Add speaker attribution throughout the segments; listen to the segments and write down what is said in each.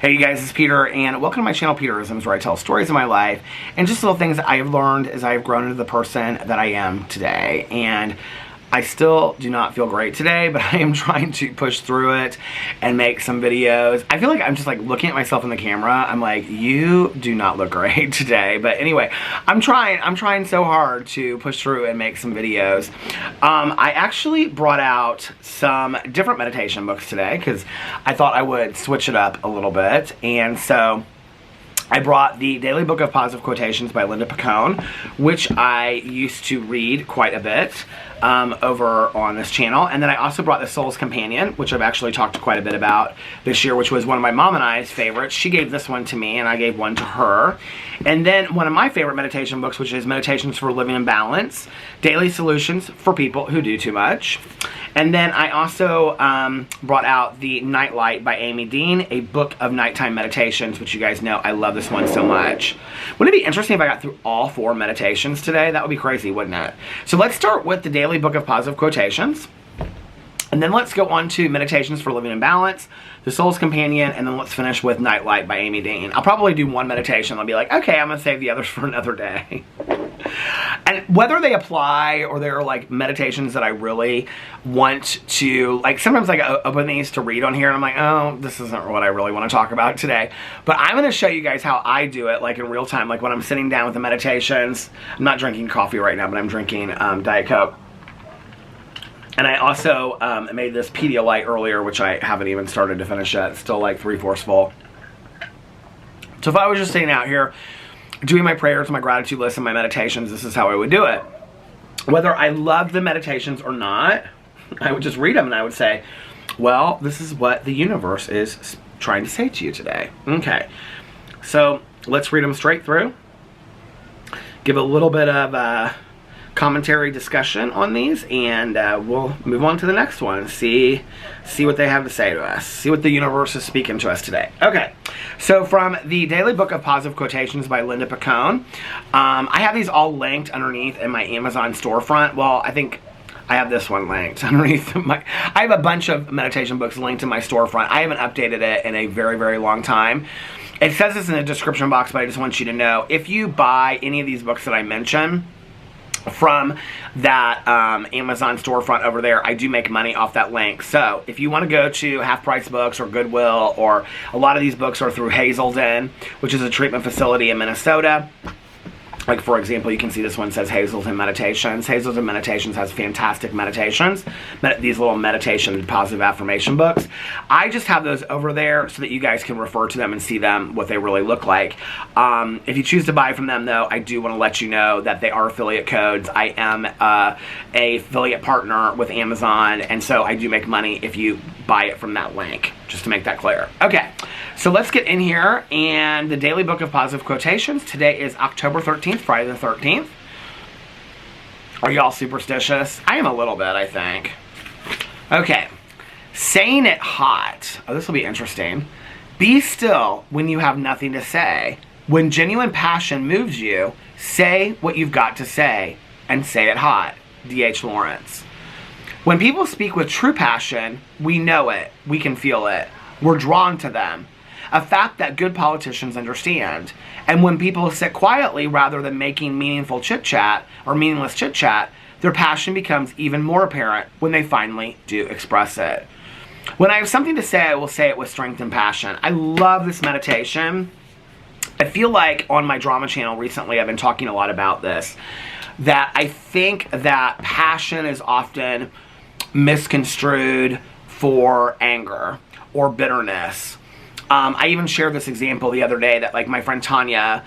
Speaker 1: Hey you guys, it's Peter, and welcome to my channel, Peterisms, where I tell stories of my life and just little things that I have learned as I have grown into the person that I am today. And I still do not feel great today, but I am trying to push through it and make some videos. I feel like I'm just like looking at myself in the camera. I'm like, you do not look great today. But anyway, I'm trying so hard to push through and make some videos. I actually brought out some different meditation books today because I thought I would switch it up a little bit. And so I brought the Daily Book of Positive Quotations by Linda Picone, which I used to read quite a bit over on this channel. And then I also brought the Soul's Companion, which I've actually talked quite a bit about this year, which was one of my mom and I's favorites. She gave this one to me and I gave one to her. And then one of my favorite meditation books, which is Meditations for Living in Balance, Daily Solutions for People Who Do Too Much. And then I also brought out the Nightlight by Amy Dean, a book of nighttime meditations, which you guys know I love this one so much. Wouldn't it be interesting if I got through all 4 meditations today? That would be crazy, wouldn't it? So let's start with the Daily Book of Positive Quotations. And then let's go on to Meditations for Living in Balance, The Soul's Companion, and then let's finish with Nightlight by Amy Dean. I'll probably do one meditation. I'll be like, okay, I'm going to save the others for another day. And whether they apply or they're like meditations that I really want to, like sometimes I open these to read on here and I'm like, oh, this isn't what I really want to talk about today. But I'm going to show you guys how I do it, like in real time, like when I'm sitting down with the meditations. I'm not drinking coffee right now, but I'm drinking Diet Coke. And I also made this Pedialyte earlier, which I haven't even started to finish yet. It's still like 3/4 full. So if I was just sitting out here doing my prayers, my gratitude list, and my meditations, this is how I would do it. Whether I love the meditations or not, I would just read them and I would say, well, this is what the universe is trying to say to you today. Okay, so let's read them straight through. Give a little bit of commentary discussion on these, and we'll move on to the next one. See what they have to say to us. See what the universe is speaking to us today. Okay, so from the Daily Book of Positive Quotations by Linda Picone, I have these all linked underneath in my Amazon storefront. Well, I think I have this one linked underneath I have a bunch of meditation books linked in my storefront. I haven't updated it in a very, very long time. It says this in the description box, but I just want you to know, if you buy any of these books that I mention from that Amazon storefront over there, I do make money off that link. So if you want to go to Half Price Books or Goodwill, or a lot of these books are through Hazelden, which is a treatment facility in Minnesota. Like, for example, you can see this one says Hazelden Meditations. Hazelden Meditations has fantastic meditations, these little meditation and positive affirmation books. I just have those over there so that you guys can refer to them and see them, what they really look like. If you choose to buy from them, though, I do want to let you know that they are affiliate codes. I am a affiliate partner with Amazon, and so I do make money if you buy it from that link, just to make that clear. Okay, so let's get in here, and the Daily Book of Positive Quotations. Today is October 13th, Friday the 13th. Are y'all superstitious? I am a little bit, I think. Okay, saying it hot. Oh, this will be interesting. Be still when you have nothing to say. When genuine passion moves you, say what you've got to say, and say it hot. D.H. Lawrence. When people speak with true passion, we know it, we can feel it, we're drawn to them. A fact that good politicians understand. And when people sit quietly rather than making meaningful chit-chat or meaningless chit-chat, their passion becomes even more apparent when they finally do express it. When I have something to say, I will say it with strength and passion. I love this meditation. I feel like on my drama channel recently, I've been talking a lot about this, that I think that passion is often misconstrued for anger or bitterness. I even shared this example the other day that, like, my friend Tanya,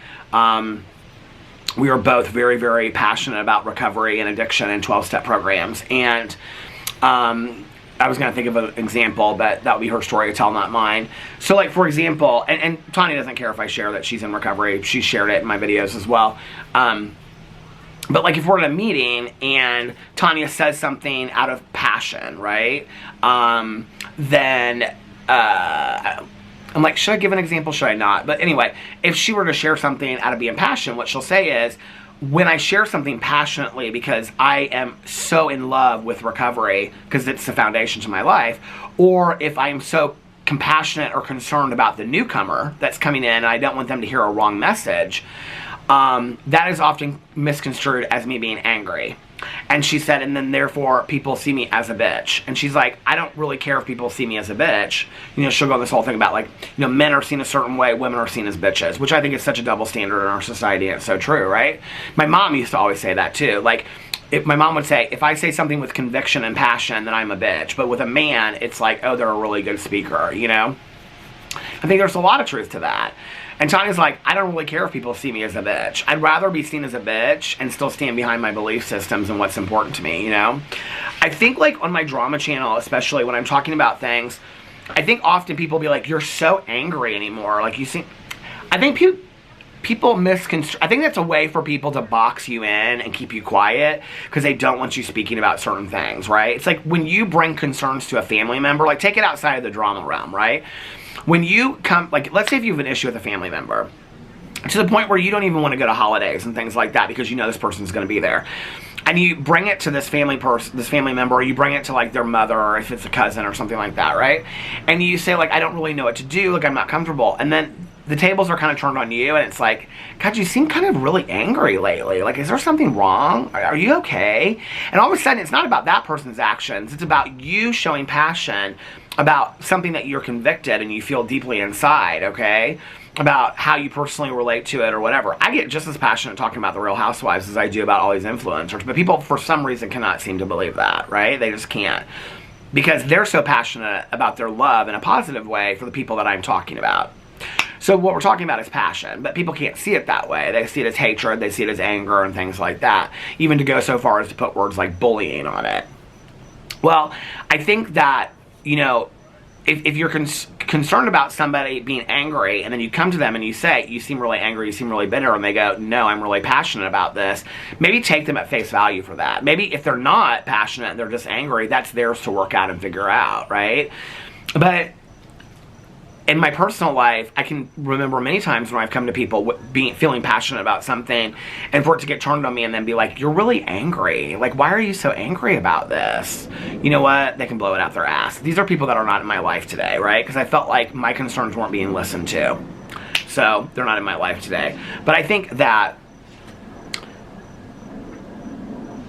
Speaker 1: we were both very, very passionate about recovery and addiction and 12-step programs. And I was going to think of an example, but that would be her story to tell, not mine. So, like, for example, and Tanya doesn't care if I share that she's in recovery. She shared it in my videos as well. But, like, if we're in a meeting and Tanya says something out of passion, right, then I'm like, should I give an example? Should I not? But anyway, if she were to share something out of being passionate, what she'll say is, when I share something passionately because I am so in love with recovery, because it's the foundation to my life, or if I am so compassionate or concerned about the newcomer that's coming in, and I don't want them to hear a wrong message, that is often misconstrued as me being angry. And she said, and then therefore people see me as a bitch. And she's like, I don't really care if people see me as a bitch. You know, she'll go on this whole thing about, like, you know, men are seen a certain way, women are seen as bitches, which I think is such a double standard in our society, and it's so true, right? My mom used to always say that too. Like, if my mom would say, if I say something with conviction and passion, then I'm a bitch. But with a man, it's like, oh, they're a really good speaker, you know? I think there's a lot of truth to that. And Tanya's like, I don't really care if people see me as a bitch. I'd rather be seen as a bitch and still stand behind my belief systems and what's important to me, you know? I think, like, on my drama channel, especially when I'm talking about things, I think often people be like, you're so angry anymore. Like, you seem... I think people misconstrue... I think that's a way for people to box you in and keep you quiet because they don't want you speaking about certain things, right? It's like when you bring concerns to a family member, like, take it outside of the drama realm, right? When you come, like, let's say if you have an issue with a family member, to the point where you don't even want to go to holidays and things like that because you know this person's going to be there, and you bring it to this family member, or you bring it to, like, their mother, or if it's a cousin or something like that, right? And you say, like, I don't really know what to do, like, I'm not comfortable, and then the tables are kind of turned on you, and it's like, God, you seem kind of really angry lately. Like, is there something wrong? Are you okay? And all of a sudden, it's not about that person's actions. It's about you showing passion about something that you're convicted and you feel deeply inside, okay? About how you personally relate to it or whatever. I get just as passionate talking about the Real Housewives as I do about all these influencers, but people, for some reason, cannot seem to believe that, right? They just can't. Because they're so passionate about their love in a positive way for the people that I'm talking about. So what we're talking about is passion, but people can't see it that way. They see it as hatred, they see it as anger and things like that, even to go so far as to put words like bullying on it. Well, I think that, you know, if you're concerned about somebody being angry, and then you come to them and you say, you seem really angry, you seem really bitter, and they go, no, I'm really passionate about this, maybe take them at face value for that. Maybe if they're not passionate and they're just angry, that's theirs to work out and figure out, right? But in my personal life, I can remember many times when I've come to people feeling passionate about something, and for it to get turned on me and then be like, you're really angry. Like, why are you so angry about this? You know what? They can blow it out their ass. These are people that are not in my life today, right? Because I felt like my concerns weren't being listened to. So, they're not in my life today. But I think that,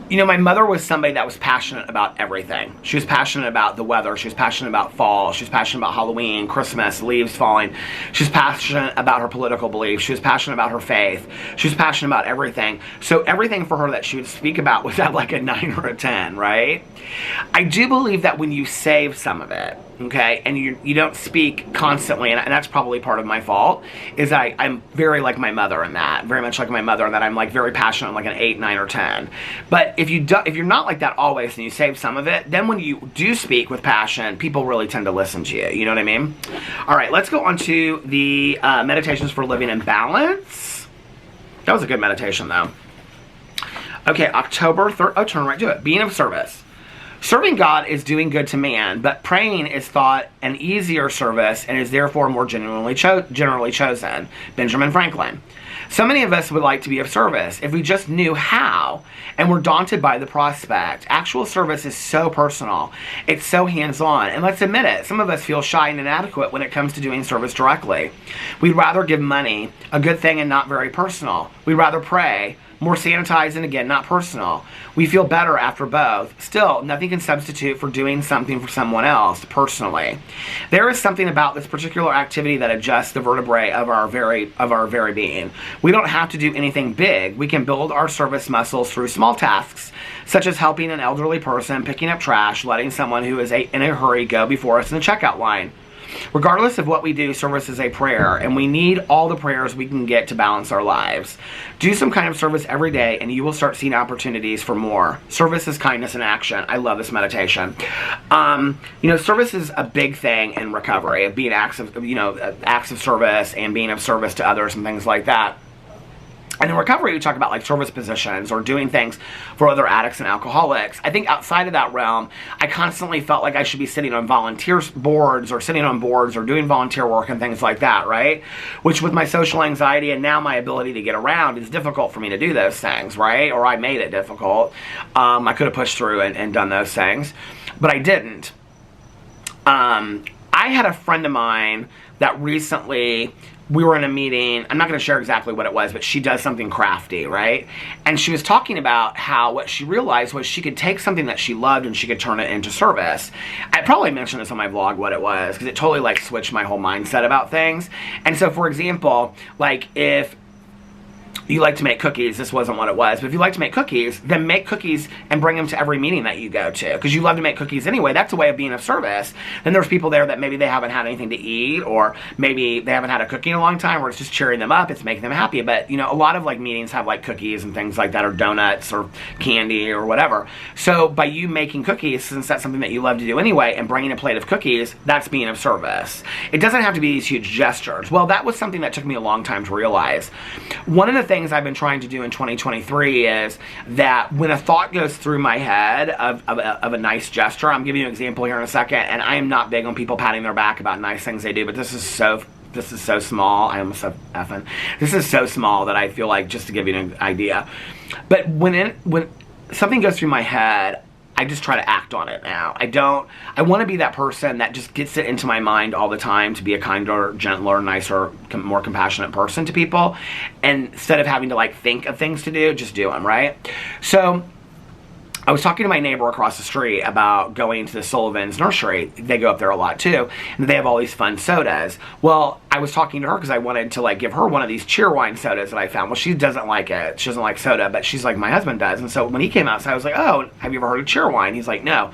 Speaker 1: you know, my mother was somebody that was passionate about everything. She was passionate about the weather. She was passionate about fall. She was passionate about Halloween, Christmas, leaves falling. She was passionate about her political beliefs. She was passionate about her faith. She was passionate about everything. So everything for her that she would speak about was at like a 9 or a 10, right? I do believe that when you save some of it, okay, and you don't speak constantly, and that's probably part of my fault, is I'm very like my mother in that, very much like my mother in that I'm like very passionate, like an 8, 9, or 10. But if you're not like that always and you save some of it, then when you do speak with passion, people really tend to listen to you. You know what I mean? All right, let's go on to the meditations for living in balance. That was a good meditation, though. Okay, October 3rd. Oh, turn right to it. Being of service. Serving God is doing good to man, but praying is thought an easier service and is therefore more generally chosen. Benjamin Franklin. So many of us would like to be of service if we just knew how, and we're daunted by the prospect. Actual service is so personal. It's so hands-on, and let's admit it, some of us feel shy and inadequate when it comes to doing service directly. We'd rather give money, a good thing and not very personal. We'd rather pray, more sanitized and again, not personal. We feel better after both. Still, nothing can substitute for doing something for someone else, personally. There is something about this particular activity that adjusts the vertebrae of our very being. We don't have to do anything big. We can build our service muscles through small tasks, such as helping an elderly person, picking up trash, letting someone who is in a hurry go before us in the checkout line. Regardless of what we do, service is a prayer, and we need all the prayers we can get to balance our lives. Do some kind of service every day, and you will start seeing opportunities for more. Service is kindness in action. I love this meditation. You know, service is a big thing in recovery, of being acts of service and being of service to others and things like that. And in recovery, we talk about like service positions or doing things for other addicts and alcoholics. I think outside of that realm, I constantly felt like I should be sitting on volunteer boards or sitting on boards or doing volunteer work and things like that, right? Which with my social anxiety and now my ability to get around, it's difficult for me to do those things, right? Or I made it difficult. I could have pushed through and done those things, but I didn't. I had a friend of mine that recently, we were in a meeting, I'm not going to share exactly what it was, but she does something crafty, right? And she was talking about how what she realized was she could take something that she loved and she could turn it into service. I probably mentioned this on my vlog what it was, because it totally like switched my whole mindset about things. And so for example, like if you like to make cookies, this wasn't what it was, but if you like to make cookies, then make cookies and bring them to every meeting that you go to, because you love to make cookies anyway. That's a way of being of service. Then there's people there that maybe they haven't had anything to eat, or maybe they haven't had a cookie in a long time, or it's just cheering them up, it's making them happy. But you know, a lot of like meetings have like cookies and things like that, or donuts or candy or whatever. So by you making cookies, since that's something that you love to do anyway, and bringing a plate of cookies, that's being of service. It doesn't have to be these huge gestures. Well, that was something that took me a long time to realize. One of the things I've been trying to do in 2023 is that when a thought goes through my head of a nice gesture, I'm giving you an example here in a second, and I am not big on people patting their back about nice things they do, but this is so small. I almost said effing. This is so small that I feel like, just to give you an idea. But when something goes through my head, I just try to act on it now. I want to be that person that just gets it into my mind all the time to be a kinder, gentler, nicer, more compassionate person to people. And instead of having to like think of things to do, just do them, right? So I was talking to my neighbor across the street about going to the Sullivan's nursery. They go up there a lot too, and they have all these fun sodas. Well, I was talking to her because I wanted to like give her one of these Cheerwine sodas that I found. Well, she doesn't like it. She doesn't like soda, but she's like, my husband does. And so when he came outside, I was like, oh, have you ever heard of Cheerwine? He's like, no.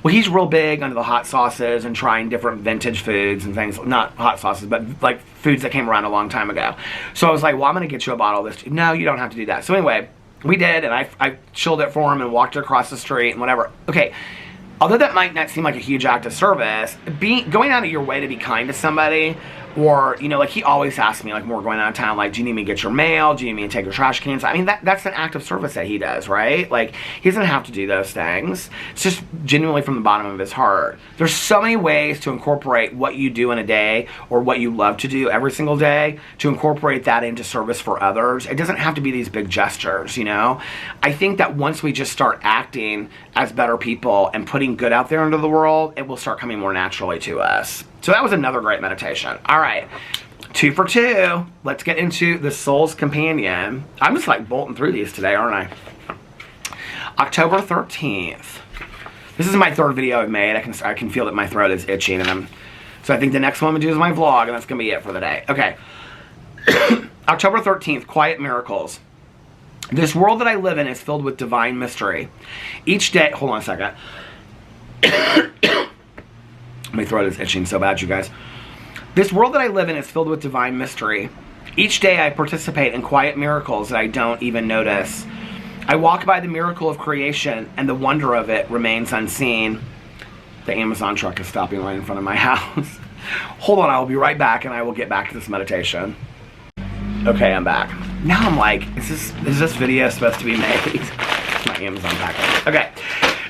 Speaker 1: Well, he's real big under the hot sauces and trying different vintage foods and things. Not hot sauces, but like foods that came around a long time ago. So I was like, well, I'm going to get you a bottle of this. No, you don't have to do that. So anyway, we did, and I chilled it for him and walked across the street and whatever. Okay, although that might not seem like a huge act of service, going out of your way to be kind to somebody, or, you know, like he always asks me, like when we're going out of town, like, do you need me to get your mail? Do you need me to take your trash cans? I mean, that's an act of service that he does, right? Like, he doesn't have to do those things. It's just genuinely from the bottom of his heart. There's so many ways to incorporate what you do in a day, or what you love to do every single day, to incorporate that into service for others. It doesn't have to be these big gestures, you know? I think that once we just start acting as better people and putting good out there into the world, it will start coming more naturally to us. So that was another great meditation. All right, 2 for 2. Let's get into the Soul's Companion. I'm just like bolting through these today, aren't I? October 13th. This is my 3rd video I've made. I can feel that my throat is itching, and so I think the next one I'm gonna do is my vlog, and that's gonna be it for the day. Okay. October 13th, Quiet Miracles. This world that I live in is filled with divine mystery. Each day, hold on a second. My throat is itching so bad, you guys. This world that I live in is filled with divine mystery. Each day I participate in quiet miracles that I don't even notice. I walk by the miracle of creation, and the wonder of it remains unseen. The Amazon truck is stopping right in front of my house. Hold on, I will be right back, and I will get back to this meditation. Okay, I'm back. Now I'm like, is this video supposed to be made? My Amazon package. Okay.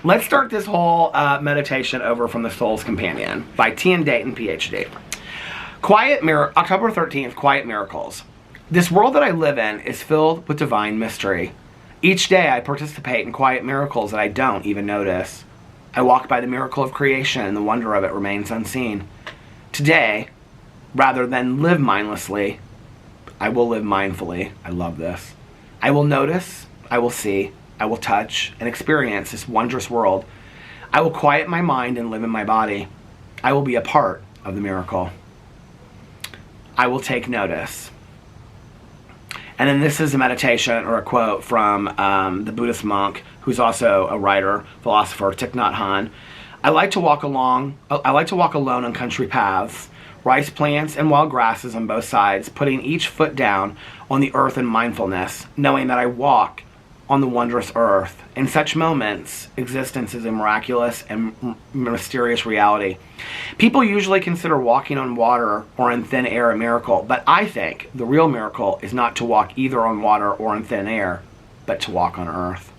Speaker 1: Let's start this whole meditation over from the Soul's Companion by T.N. Dayton, PhD. October 13th, Quiet Miracles. This world that I live in is filled with divine mystery. Each day I participate in quiet miracles that I don't even notice. I walk by the miracle of creation, and the wonder of it remains unseen. Today, rather than live mindlessly, I will live mindfully. I love this. I will notice, I will see, I will touch and experience this wondrous world. I will quiet my mind and live in my body. I will be a part of the miracle. I will take notice. And then this is a meditation or a quote from the Buddhist monk, who's also a writer, philosopher, Thich Nhat Hanh. I like to walk alone on country paths, rice plants and wild grasses on both sides, putting each foot down on the earth in mindfulness, knowing that I walk on the wondrous earth. In such moments, existence is a miraculous and mysterious reality. People usually consider walking on water or in thin air a miracle, but I think the real miracle is not to walk either on water or in thin air, but to walk on earth.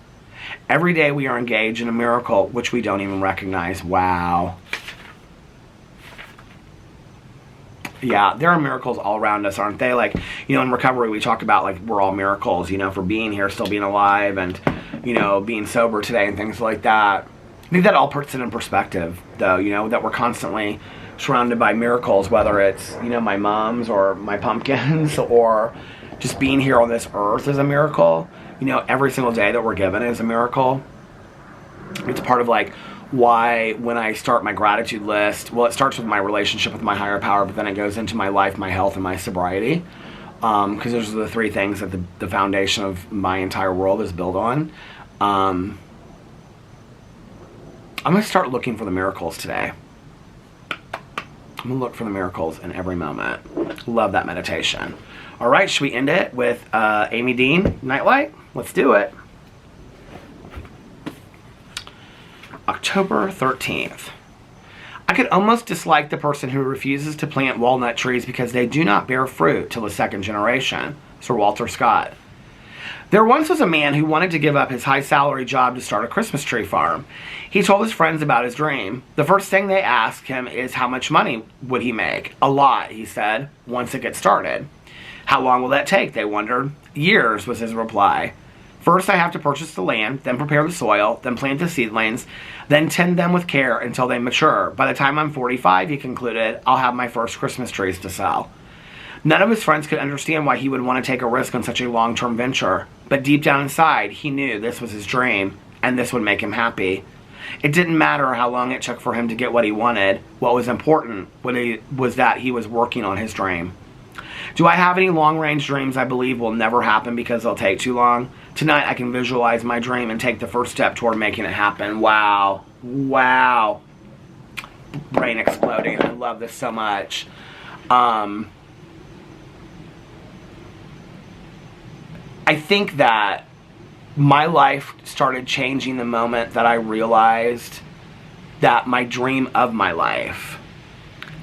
Speaker 1: Every day we are engaged in a miracle which we don't even recognize. Wow. Yeah, there are miracles all around us, aren't they? Like, you know, in recovery, we talk about, like, we're all miracles, you know, for being here, still being alive, and, you know, being sober today and things like that. I think that all puts it in perspective, though, you know, that we're constantly surrounded by miracles, whether it's, you know, my mom's or my pumpkins or just being here on this earth is a miracle. You know, every single day that we're given is a miracle. It's part of, like, why when I start my gratitude list, well, it starts with my relationship with my higher power, but then it goes into my life, my health, and my sobriety. Because those are the three things that the foundation of my entire world is built on. I'm going to start looking for the miracles today. I'm going to look for the miracles in every moment. Love that meditation. All right, should we end it with Amy Dean, Nightlight? Let's do it. October 13th. I could almost dislike the person who refuses to plant walnut trees because they do not bear fruit till the second generation. Sir Walter Scott. There once was a man who wanted to give up his high salary job to start a Christmas tree farm. He told his friends about his dream. The first thing they asked him is how much money would he make? A lot, he said, once it gets started. How long will that take? They wondered. Years, was his reply. First, I have to purchase the land, then prepare the soil, then plant the seedlings, then tend them with care until they mature. By the time I'm 45, he concluded, I'll have my first Christmas trees to sell. None of his friends could understand why he would want to take a risk on such a long-term venture, but deep down inside, he knew this was his dream, and this would make him happy. It didn't matter how long it took for him to get what he wanted. What was important was that he was working on his dream. Do I have any long-range dreams I believe will never happen because they'll take too long? Tonight, I can visualize my dream and take the first step toward making it happen. Wow. Wow. Brain exploding. I love this so much. I think that my life started changing the moment that I realized that my dream of my life,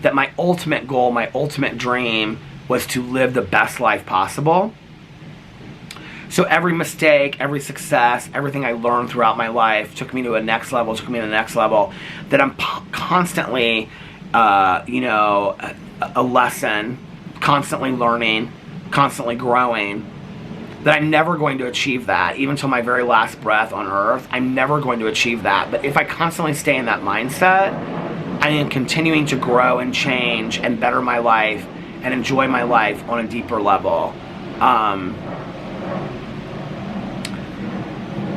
Speaker 1: that my ultimate goal, my ultimate dream was to live the best life possible. So every mistake, every success, everything I learned throughout my life took me to a next level, that I'm constantly, a lesson, constantly learning, constantly growing, that I'm never going to achieve that, even till my very last breath on earth. I'm never going to achieve that. But if I constantly stay in that mindset, I am continuing to grow and change and better my life and enjoy my life on a deeper level.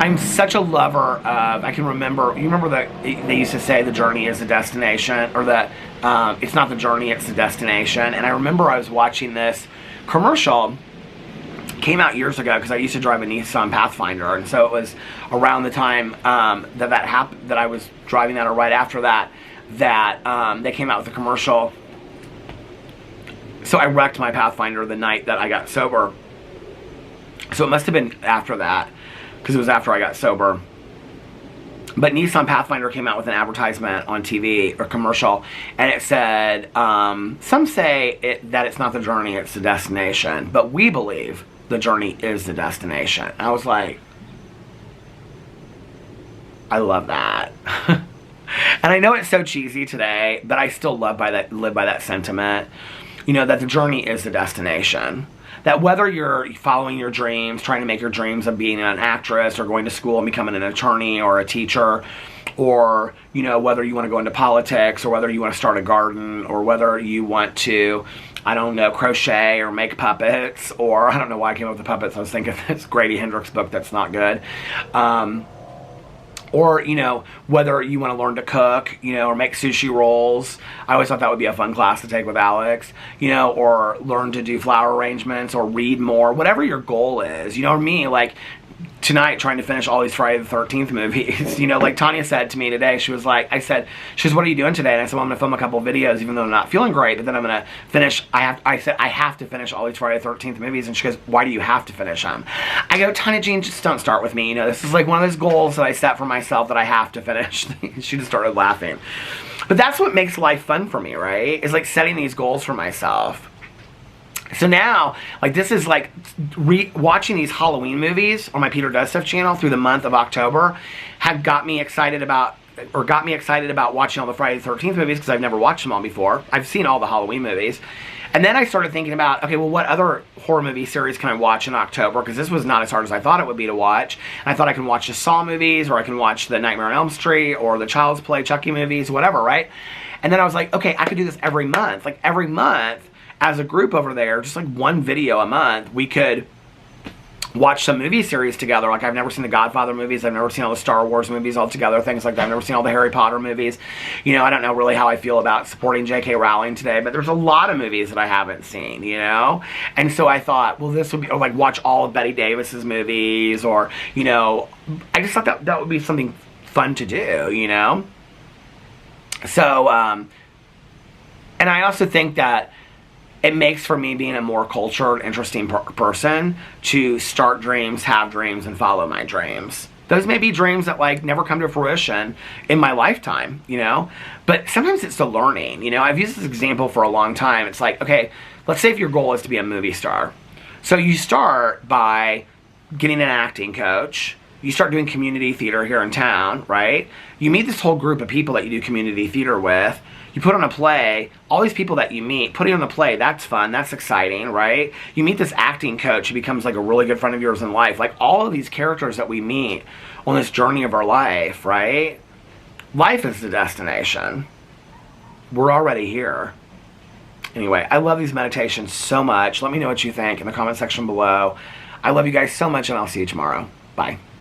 Speaker 1: I'm such a lover of, I can remember, you remember that they used to say the journey is the destination, or that it's not the journey, it's the destination. And I remember I was watching this commercial, came out years ago, because I used to drive a Nissan Pathfinder, and so it was around the time that happened, that I was driving that, or right after that, that they came out with a commercial. So I wrecked my Pathfinder the night that I got sober. So it must have been after that, because it was after I got sober. But Nissan Pathfinder came out with an advertisement on TV, or commercial, and it said, some say that it's not the journey, it's the destination, but we believe the journey is the destination. And I was like, I love that. And I know it's so cheesy today, but I still live by that sentiment, you know, that the journey is the destination. That whether you're following your dreams, trying to make your dreams of being an actress, or going to school and becoming an attorney or a teacher, or, you know, whether you want to go into politics, or whether you want to start a garden, or whether you want to, I don't know, crochet or make puppets, or I don't know why I came up with the puppets. I was thinking this Grady Hendrix book that's not good. Or, you know, whether you want to learn to cook, you know, or make sushi rolls. I always thought that would be a fun class to take with Alex, you know, or learn to do flower arrangements, or read more, whatever your goal is. You know, me, like, tonight trying to finish all these Friday the 13th movies. You know, like Tanya said to me today, she was like, what are you doing today? And I said, well, I'm going to film a couple of videos, even though I'm not feeling great, but then I'm going to finish, I said, I have to finish all these Friday the 13th movies. And she goes, why do you have to finish them? I go, Tanya Jean, just don't start with me. You know, this is like one of those goals that I set for myself that I have to finish. She just started laughing. But that's what makes life fun for me, right? Is like setting these goals for myself. So now, like, this is like watching these Halloween movies on my Peter Does Stuff channel through the month of October have got me excited about or got me excited about watching all the Friday the 13th movies, because I've never watched them all before. I've seen all the Halloween movies. And then I started thinking about, okay, well, what other horror movie series can I watch in October? Because this was not as hard as I thought it would be to watch. And I thought I can watch the Saw movies, or I can watch the Nightmare on Elm Street, or the Child's Play, Chucky movies, whatever, right? And then I was like, okay, I could do this every month. Like, every month, as a group over there, just like one video a month, we could watch some movie series together. Like, I've never seen the Godfather movies. I've never seen all the Star Wars movies all together, things like that. I've never seen all the Harry Potter movies. You know, I don't know really how I feel about supporting J.K. Rowling today, but there's a lot of movies that I haven't seen, you know? And so I thought, well, this would be, or like watch all of Betty Davis's movies, or, you know, I just thought that would be something fun to do, you know? So, and I also think that it makes for me, being a more cultured, interesting person, to start dreams, have dreams, and follow my dreams. Those may be dreams that, like, never come to fruition in my lifetime, you know? But sometimes it's the learning, you know? I've used this example for a long time. It's like, okay, let's say if your goal is to be a movie star. So you start by getting an acting coach. You start doing community theater here in town, right? You meet this whole group of people that you do community theater with. You put on a play, all these people that you meet, putting on the play, that's fun, that's exciting, right? You meet this acting coach who becomes like a really good friend of yours in life. Like, all of these characters that we meet on this journey of our life, right? Life is the destination. We're already here. Anyway, I love these meditations so much. Let me know what you think in the comment section below. I love you guys so much, and I'll see you tomorrow. Bye.